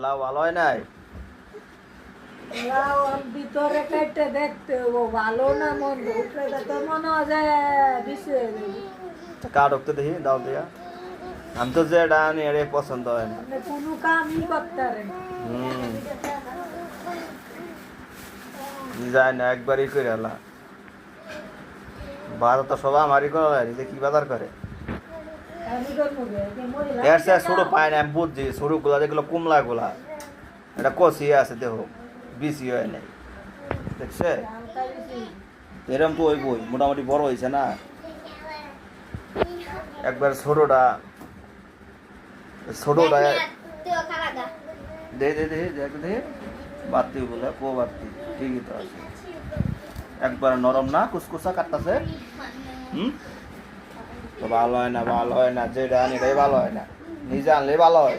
লাউ ভালো হয় নাই? লাউ ভিতরে কেটে দেখতে ও ভালো না মন্দ উঠলে তো মনে হয় যে বিষে কা ঢুকতে দেখি দাও দিয়া। আমি তো যেটা আনি এর পছন্দ হয় না। আপনি কোনো কামই করতে পারেন যায় না একবারই করে এলা। বাজার তো সবাই আমারই করে যে কি বাজার করে। এর সে ছোটো পায় না আমি বুঝছি ছোটোগুলা যেগুলো কুমলাগুলা এটা কষি আছে দেখো বেশি হয় নাই দেখছে এরম তো ওই বই মোটামুটি বড় হয়েছে না একবার ছোটোটা দে দে দে দেখ দে বাতি বলে কো বাতি ঠিকই তো আছে একবার নরম না কুসকুসা কাটতেছে তো ভালো হয় না যেটা আনি এটাই ভালো হয় না নিজে আনলেই ভালো হয়